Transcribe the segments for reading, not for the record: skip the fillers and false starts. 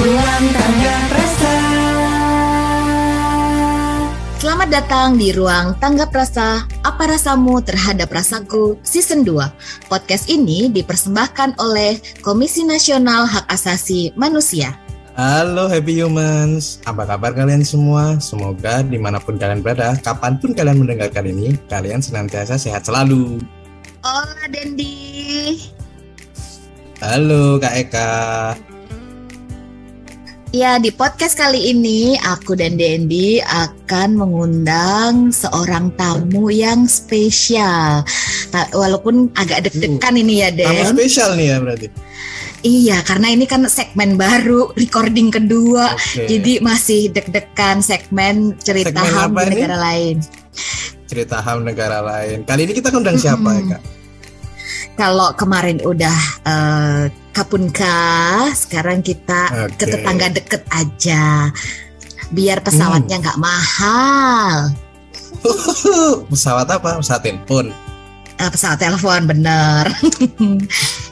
Ruang Tangga Prasa. Selamat datang di Ruang Tangga Prasa. Apa rasamu terhadap rasaku? Season 2. Podcast ini dipersembahkan oleh Komisi Nasional Hak Asasi Manusia. Halo Happy Humans, apa kabar kalian semua? Semoga dimanapun kalian berada, kapanpun kalian mendengarkan ini, kalian senantiasa sehat selalu. Hola Dendi. Halo Kak Eka. Ya, di podcast kali ini aku dan Dendi akan mengundang seorang tamu yang spesial. Walaupun agak deg-degan ini ya, Den. Tamu spesial nih ya berarti. Iya, karena ini kan segmen baru, recording kedua. Jadi masih deg-degan segmen cerita HAM di negara lain. Cerita HAM negara lain. Kali ini kita undang siapa ya, Kak? Kalau kemarin udah Kapunka, sekarang kita ke tetangga deket aja, biar pesawatnya nggak mahal. Pesawat apa? Pesawat telepon. Pesawat telepon, bener.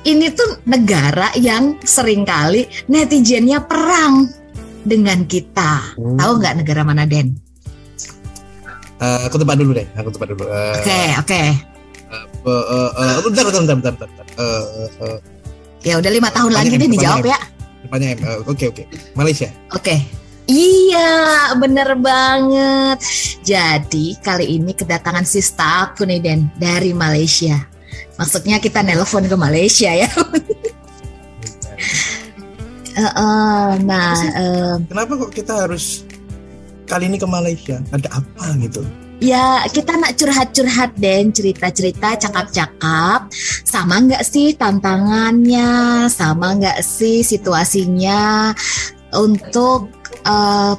Ini tuh negara yang seringkali netizennya perang dengan kita. Tahu nggak negara mana, Den? Aku tebak dulu deh. Oke. Bentar. Ya udah 5 tahun lagi deh dijawab ya. Depannya Oke. Malaysia. Oke. Iya, bener banget. Jadi kali ini kedatangan sista aku nih, Den, dari Malaysia. Maksudnya kita nelpon ke Malaysia ya. Kenapa kok kita harus kali ini ke Malaysia? Ada apa gitu? Ya, kita nak curhat-curhat, Den, cerita-cerita, cakap-cakap. Sama nggak sih tantangannya? Sama nggak sih situasinya untuk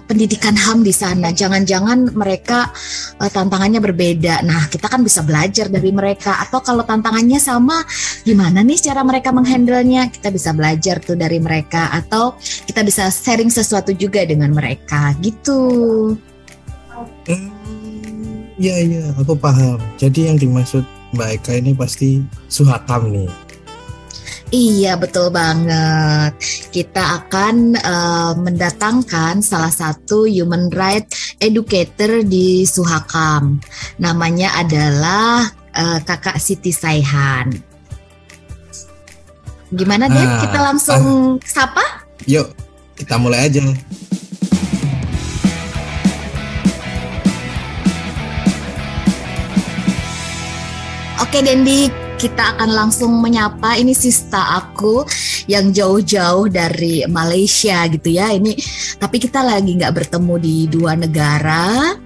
pendidikan HAM di sana? Jangan-jangan mereka tantangannya berbeda. Nah, kita kan bisa belajar dari mereka. Atau kalau tantangannya sama, gimana nih cara mereka menghandle-nya? Kita bisa belajar tuh dari mereka. Atau kita bisa sharing sesuatu juga dengan mereka, gitu. Iya, aku paham. Jadi yang dimaksud Mbak Eka ini pasti Suhakam nih. Iya, betul banget. Kita akan mendatangkan salah satu human rights educator di Suhakam. Namanya adalah Kakak Siti Saihan. Gimana, Den? Kita langsung sapa? Yuk, kita mulai aja. Oke, Dendi, kita akan langsung menyapa. Ini sista aku yang jauh-jauh dari Malaysia gitu ya. Ini tapi kita lagi nggak bertemu di dua negara.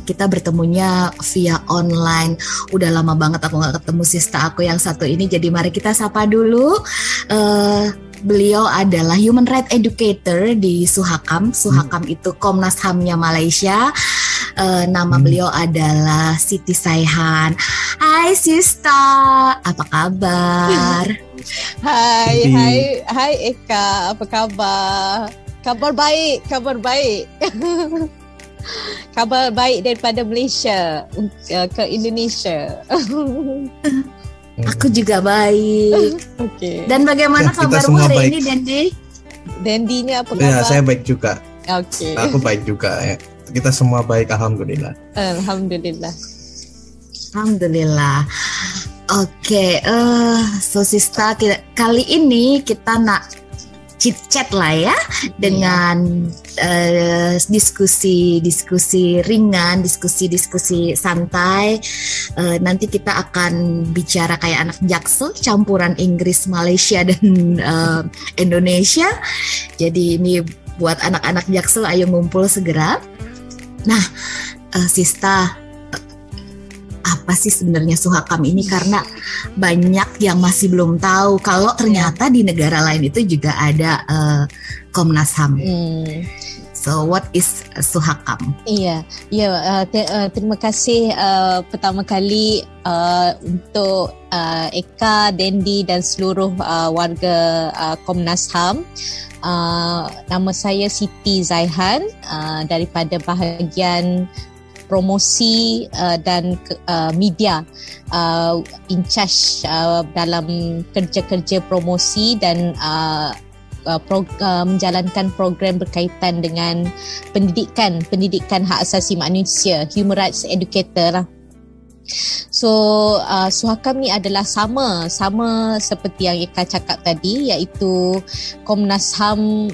Kita bertemunya via online. Udah lama banget aku nggak ketemu sista aku yang satu ini. Jadi mari kita sapa dulu. Beliau adalah Human Rights Educator di Suhakam. Suhakam itu Komnas HAM-nya Malaysia. Nama beliau adalah Siti Saihan. Hai Sista, apa kabar? Hai Eka, apa kabar? Kabar baik. Kabar baik daripada Malaysia ke Indonesia. Aku juga baik. Okay. Dan bagaimana kabarmu hari baik. Ini, Dendi? Dendinya apa kabar? Ya, saya baik juga. Oke. Aku baik juga ya. Kita semua baik, alhamdulillah. Oke, so Sista, kali ini kita nak chit-chat lah ya dengan diskusi ringan, diskusi santai. Nanti kita akan bicara kayak anak Jaksel, campuran Inggris, Malaysia dan Indonesia. Jadi ini buat anak-anak Jaksel, ayo ngumpul segera. Nah, Sista, apa sih sebenarnya Suhakam ini? Karena banyak yang masih belum tahu kalau ternyata di negara lain itu juga ada Komnas HAM. So, what is Suhakam? Terima kasih pertama kali untuk Eka, Dendi dan seluruh warga Komnas HAM. Nama saya Siti Saihan daripada bahagian promosi dan media, in charge dalam kerja-kerja promosi dan menjalankan program berkaitan dengan pendidikan hak asasi manusia, human rights educator lah. So Suhakam ni adalah sama seperti yang Eka cakap tadi, iaitu Komnas HAM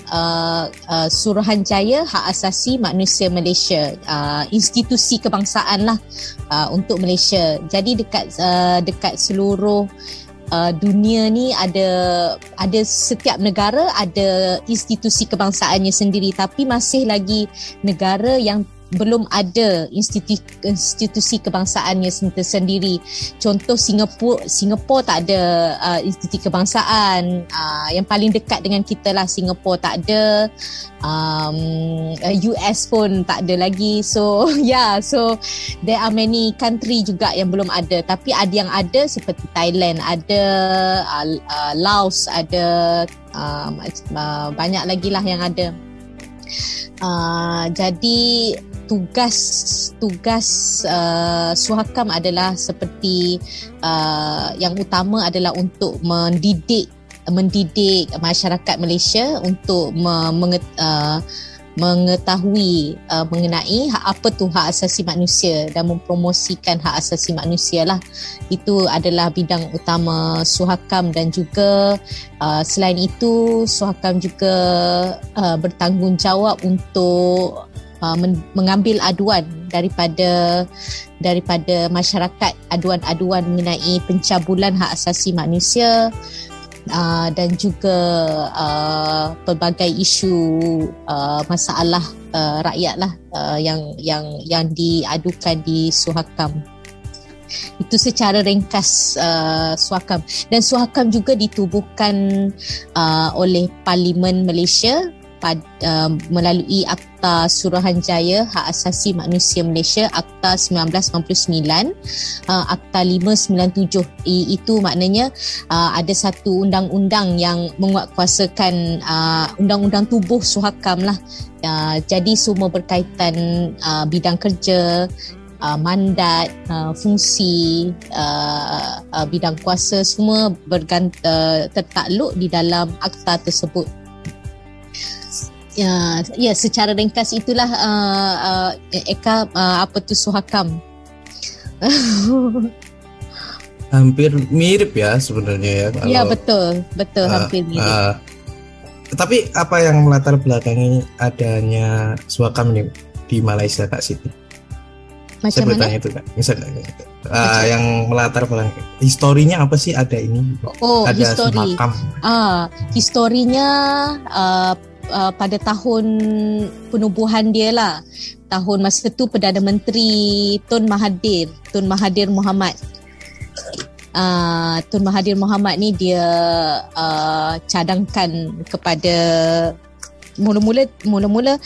Suruhanjaya Hak Asasi Manusia Malaysia, institusi kebangsaan lah untuk Malaysia. Jadi dekat seluruh dunia ni ada setiap negara ada institusi kebangsaannya sendiri, tapi masih lagi negara yang belum ada institusi kebangsaannya sendiri. Contoh Singapura tak ada institusi kebangsaan. Yang paling dekat dengan kita lah Singapura tak ada. US pun tak ada lagi. So there are many country juga yang belum ada. Tapi ada yang ada seperti Thailand, ada Laos, ada banyak lagi lah yang ada. Jadi tugas Suhakam adalah seperti yang utama adalah untuk mendidik masyarakat Malaysia untuk mengetahui mengenai apa tu hak asasi manusia dan mempromosikan hak asasi manusia lah. Itu adalah bidang utama Suhakam, dan juga selain itu Suhakam juga bertanggungjawab untuk mengambil aduan daripada masyarakat, aduan-aduan mengenai pencabulan hak asasi manusia, dan juga pelbagai isu masalah rakyat lah yang diadukan di Suhakam. Itu secara ringkas Suhakam. Dan Suhakam juga ditubuhkan oleh Parlimen Malaysia melalui Akta Suruhanjaya Hak Asasi Manusia Malaysia, Akta 1999, Akta 597. Itu maknanya ada satu undang-undang yang menguatkuasakan undang-undang tubuh Suhakam lah. Jadi semua berkaitan bidang kerja, mandat, fungsi, bidang kuasa, semua tertakluk di dalam akta tersebut. Ya, secara ringkas itulah Eka, apa tu Suhakam. Hampir mirip ya sebenarnya ya. Ya, betul hampir mirip. Tapi apa yang melatar belakangi adanya Suhakam ini di Malaysia, Kak Siti? Macam mana? Itu Kak. Misalnya yang melatar belakang historinya apa sih ada ini? Ada histori. Suhakam. Historinya pada tahun penubuhan dia lah. Tahun masa tu Perdana Menteri Tun Mahathir Mohamad. Tun Mahathir Mohamad ni dia cadangkan kepada mula-mula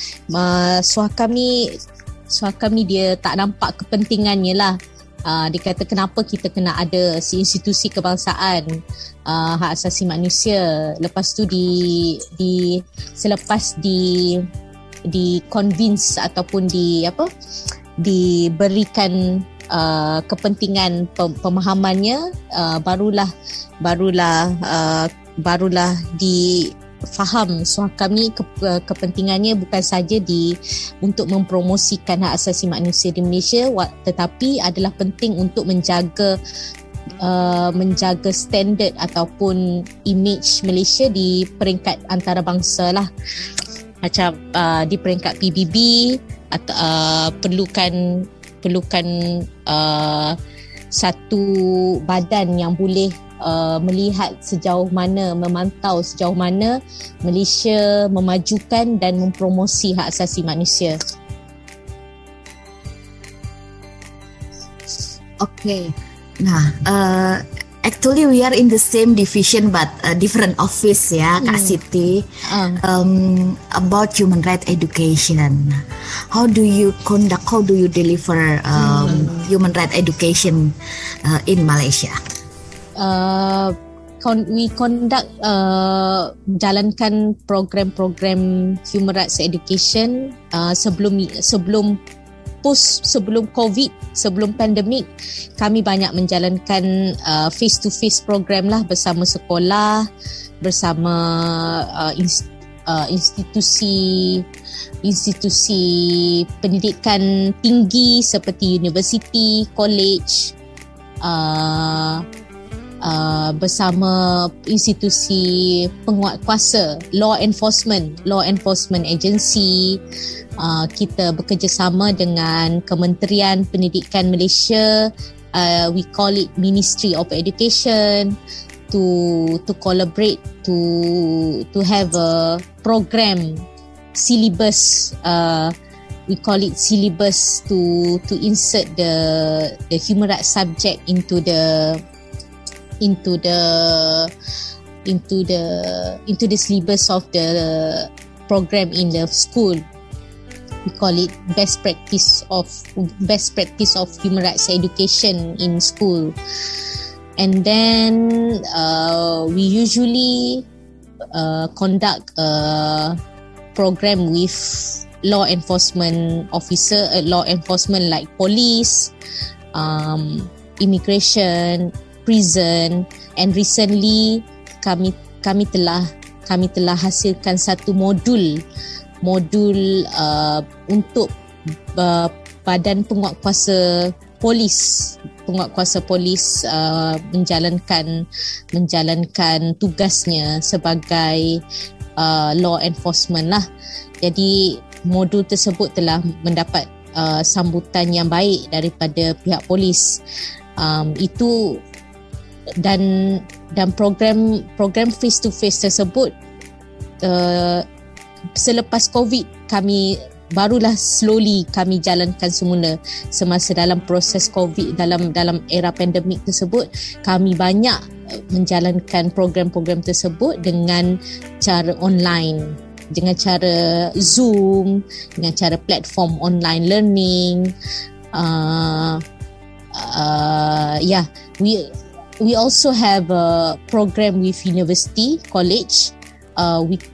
Suhakam ni dia tak nampak kepentingannya lah. Dia kata kenapa kita kena ada institusi kebangsaan hak asasi manusia. Lepas tu selepas di convince ataupun diberikan kepentingan pemahamannya, barulah difaham Suhakam ni kepentingannya bukan saja untuk mempromosikan hak asasi manusia di Malaysia, tetapi adalah penting untuk menjaga standard ataupun image Malaysia di peringkat antarabangsa lah. Macam di peringkat PBB perlukan satu badan yang boleh melihat memantau sejauh mana Malaysia memajukan dan mempromosi hak asasi manusia. Okay. Nah, actually we are in the same division but different office ya, Kak Siti. About human rights education. How do you deliver human rights education in Malaysia? We conduct jalankan program-program human rights education sebelum kampus sebelum COVID, sebelum pandemik, kami banyak menjalankan face to face program lah bersama sekolah, bersama institusi pendidikan tinggi seperti universiti, college, bersama institusi penguatkuasa, law enforcement agency. Kita bekerjasama dengan Kementerian Pendidikan Malaysia, we call it Ministry of Education, to collaborate to have a program syllabus, we call it syllabus, to insert the human rights subject into the syllabus of the program in the school. We call it best practice of human rights education in school. And then we usually conduct a program with law enforcement officer, law enforcement like police, immigration, prison, and recently kami telah hasilkan satu modul untuk badan penguatkuasa polis menjalankan tugasnya sebagai law enforcement lah. Jadi modul tersebut telah mendapat sambutan yang baik daripada pihak polis. Itu dan program face to face tersebut selepas COVID kami barulah slowly kami jalankan semula. Semasa dalam proses COVID, dalam era pandemik tersebut, kami banyak menjalankan program-program tersebut dengan cara online, dengan cara Zoom, dengan cara platform online learning. We also have a program with university, college.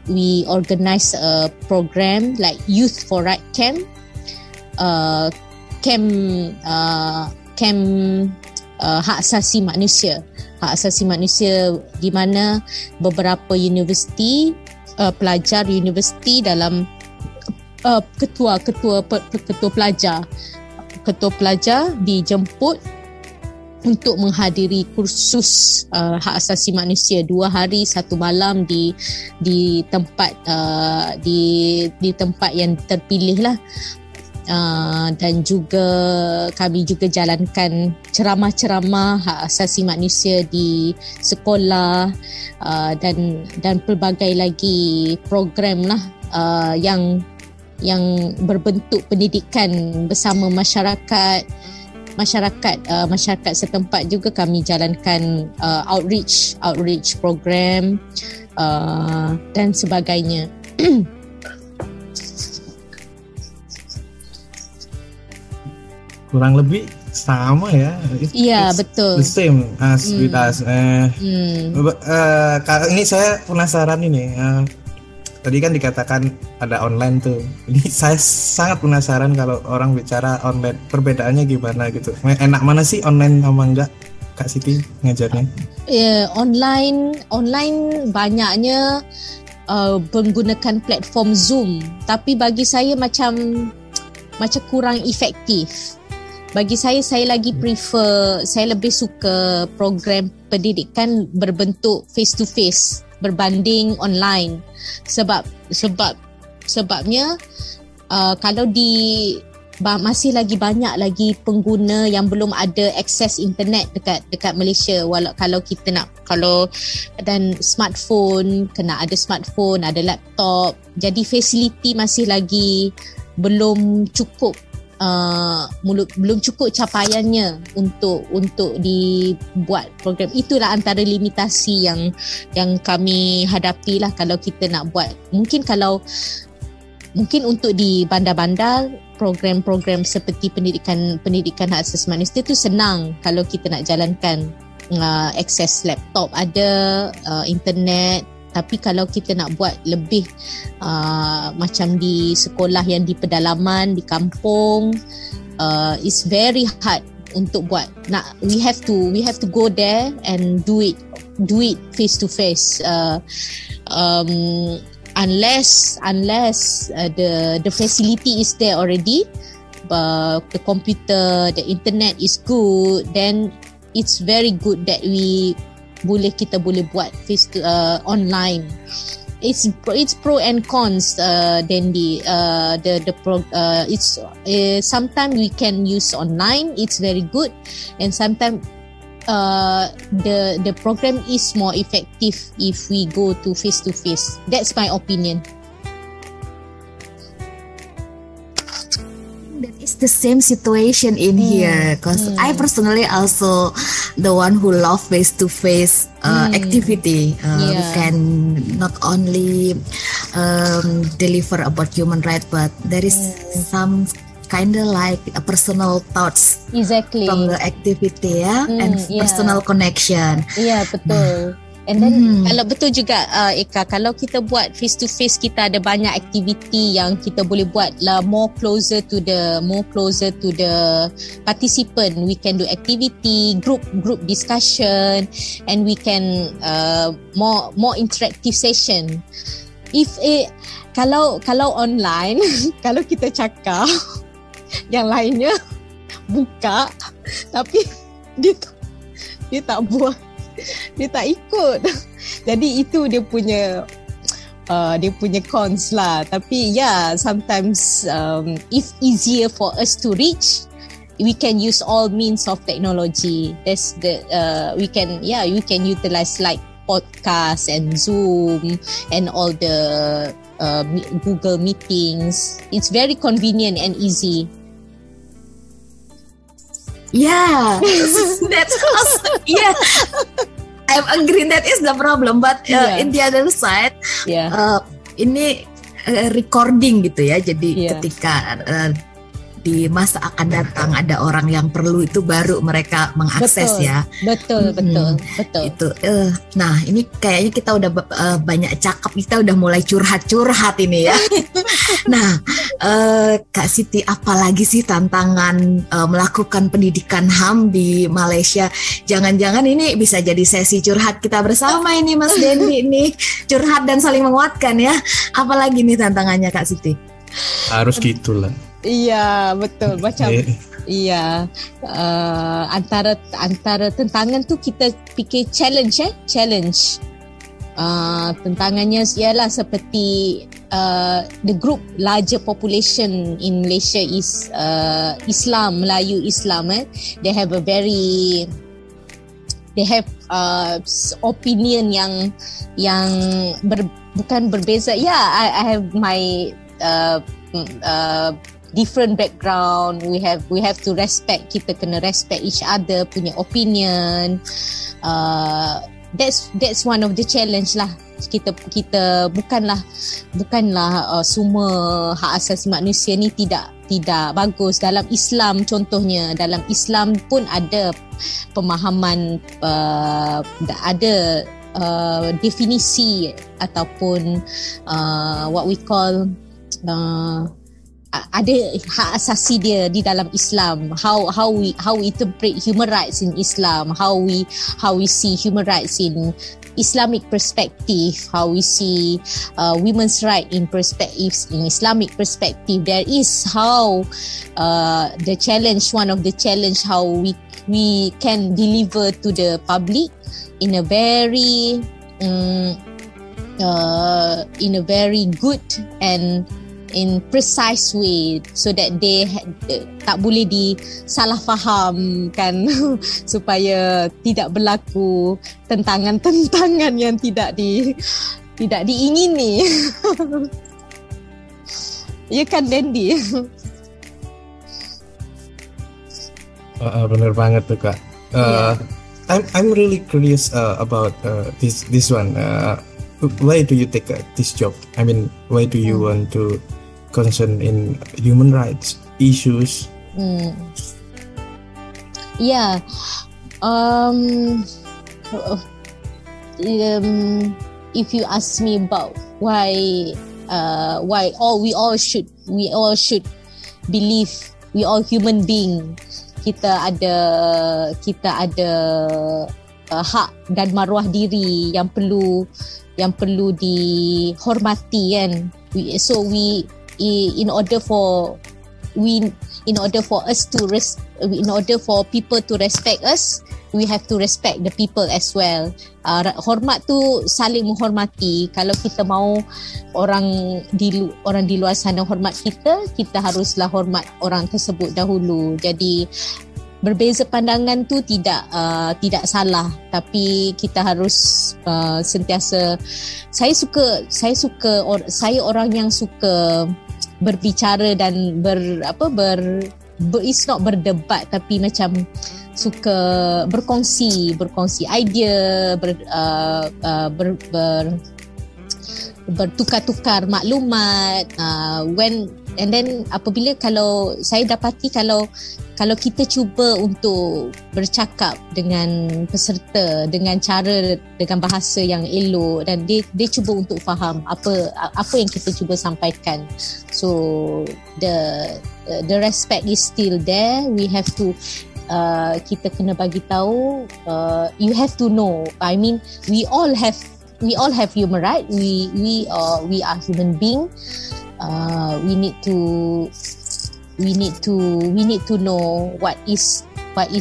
We organize a program like Youth for Right Camp, hak asasi manusia di mana beberapa universiti, pelajar universiti dalam ketua pelajar dijemput untuk menghadiri kursus hak asasi manusia 2 hari 1 malam di tempat tempat yang terpilih lah. Dan juga kami juga jalankan ceramah-ceramah hak asasi manusia di sekolah, dan pelbagai lagi program lah yang berbentuk pendidikan bersama masyarakat setempat. Juga kami jalankan outreach program dan sebagainya. Kurang lebih sama ya. Iya, betul. The same as with us. Ini saya penasaran ini. Tadi kan dikatakan ada online tuh. Ini saya sangat penasaran kalau orang bicara online, perbedaannya gimana gitu. Enak mana sih online sama enggak, Kak Siti ngajarnya? Online banyaknya menggunakan platform Zoom, tapi bagi saya macam kurang efektif. Bagi saya lebih suka program pendidikan berbentuk face to face berbanding online. Sebabnya kalau masih lagi banyak lagi pengguna yang belum ada akses internet dekat Malaysia. Dan smartphone, kena ada smartphone, ada laptop. Jadi fasiliti masih lagi belum cukup capaiannya untuk dibuat program. Itulah antara limitasi yang kami hadapi lah kalau kita nak buat. Mungkin untuk di bandar-bandar, program-program seperti pendidikan hak asasi manusia tu senang kalau kita nak jalankan. Akses laptop ada, internet, Tapi kalau kita nak buat lebih macam di sekolah yang di pedalaman, di kampung, it's very hard untuk buat. We have to go there and do it face to face. Unless the facility is there already, the computer, the internet is good, then it's very good that kita boleh buat face to online. It's pro and cons, Dendi. Sometimes we can use online, it's very good, and sometimes the program is more effective if we go to face. That's my opinion. That is the same situation in here, because I personally also the one who love face-to-face activity. We can not only deliver about human rights, but there is some kind of like a personal thoughts from the activity, and personal connection. Betul. And then kalau betul juga Eka, kalau kita buat face to face, kita ada banyak aktiviti yang kita boleh buat lah, more closer to the participant. We can do activity, group discussion, and we can more interactive session. Kalau online kalau kita cakap yang lainnya buka, tapi dia tak buat, dia tak ikut. Jadi itu dia punya cons lah. Tapi sometimes if easier for us to reach, we can use all means of technology. That's we can utilize like podcast and Zoom and all the Google meetings. It's very convenient and easy. Yeah, that's awesome. Yeah, I'm agree that is the problem. But in the other side, ini recording gitu ya. Jadi ketika di masa akan datang ada orang yang perlu, itu baru mereka mengakses. Betul. Itu nah ini kayaknya kita udah banyak cakap, kita udah mulai curhat ini ya. Nah Kak Siti, apalagi sih tantangan melakukan pendidikan HAM di Malaysia? Jangan-jangan ini bisa jadi sesi curhat kita bersama ini, Mas Dendi nih, curhat dan saling menguatkan ya. Apalagi nih tantangannya Kak Siti? Harus gitulah. Iya, betul. Macam antara tantangan tu kita fikir challenge. Tantangannya ialah seperti the group larger population in Malaysia is Islam, Melayu Islam. They have opinion yang bukan berbeza. I have my different background. We have to respect. Kita kena respect each other punya opinion. That's one of the challenge lah. Kita bukanlah semua hak asasi manusia ni tidak bagus. Dalam Islam contohnya, dalam Islam pun ada pemahaman, ada definisi ataupun what we call ada hak asasi dia di dalam Islam. How we interpret human rights in Islam, how we see human rights in Islamic perspective, how we see women's right in perspectives in Islamic perspective. There is how the challenge, one of the challenge, how we can deliver to the public in a very good and in precise way, so that they tak boleh disalah faham kan, supaya tidak berlaku tentangan-tentangan yang tidak diingini. Ya kan Dendi? Benar banget tuh Kak. I'm really curious about this one. Why do you take this job? I mean, why do you want to concern in human rights issues? if you ask me about why we all should believe we all human being, kita ada hak dan maruah diri yang perlu dihormati kan. In order for people to respect us, we have to respect the people as well. Hormat tu saling menghormati. Kalau kita mau orang di luar sana hormat kita haruslah hormat orang tersebut dahulu. Jadi berbeza pandangan tu tidak salah, tapi kita harus sentiasa. Saya orang yang suka berbicara dan it's not berdebat, tapi macam suka berkongsi idea, bertukar-tukar maklumat, apabila kalau saya dapati kalau kita cuba untuk bercakap dengan peserta dengan bahasa yang elok, dan dia cuba untuk faham apa yang kita cuba sampaikan, so the respect is still there. We have to kita kena bagi tahu, you have to know, I mean we all have human right. We are human being. We need to know what is right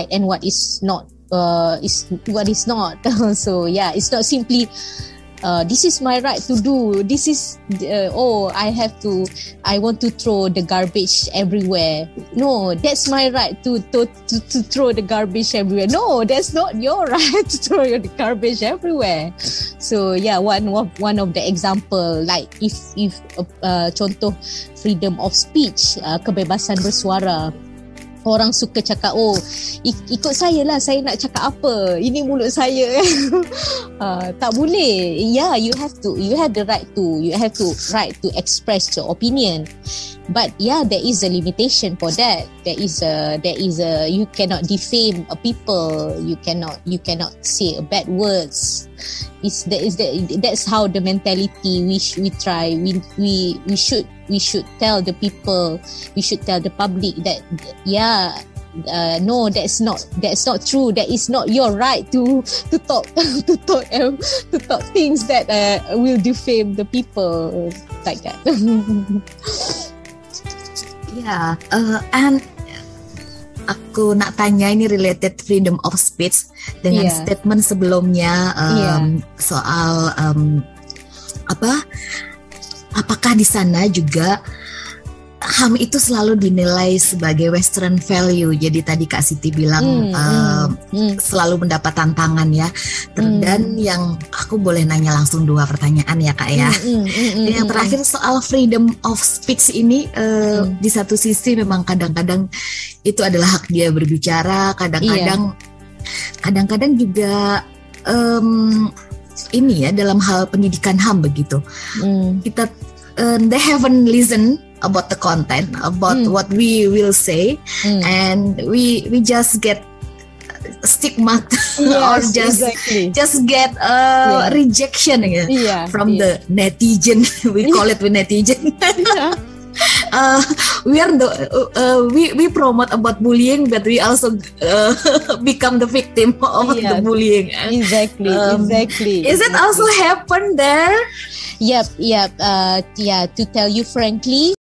and what is not. So yeah, it's not simply this is my right to do. This is I want to throw the garbage everywhere. No, that's my right to throw the garbage everywhere. No, that's not your right to throw the garbage everywhere. So yeah, one of the example, like if contoh freedom of speech, kebebasan bersuara. Orang suka cakap, ikut saya lah, saya nak cakap apa, ini mulut saya. Tak boleh. Yeah, you have the right to express your opinion. But yeah, there is a limitation for that. There is a you cannot defame a people. You cannot say bad words. That's how the mentality we try. We should tell the people, we should tell the public that no, that's not true. That is not your right to talk things that will defame the people like that. Yeah, and aku nak tanya, ini related freedom of speech dengan statement sebelumnya soal apakah di sana juga HAM itu selalu dinilai sebagai Western value. Jadi tadi Kak Siti bilang selalu mendapat tantangan ya. Dan yang aku boleh nanya langsung 2 pertanyaan ya Kak ya. Yang terakhir soal freedom of speech ini, di satu sisi memang kadang-kadang itu adalah hak dia berbicara, kadang-kadang juga ini ya dalam hal pendidikan HAM begitu. Kita they haven't listened about the content, about what we will say, and we just get stigma or just get rejection from the netizen. We call it with netizen. We promote about bullying, but we also become the victim of the bullying. Exactly. Is it also happen there? Yep. To tell you frankly,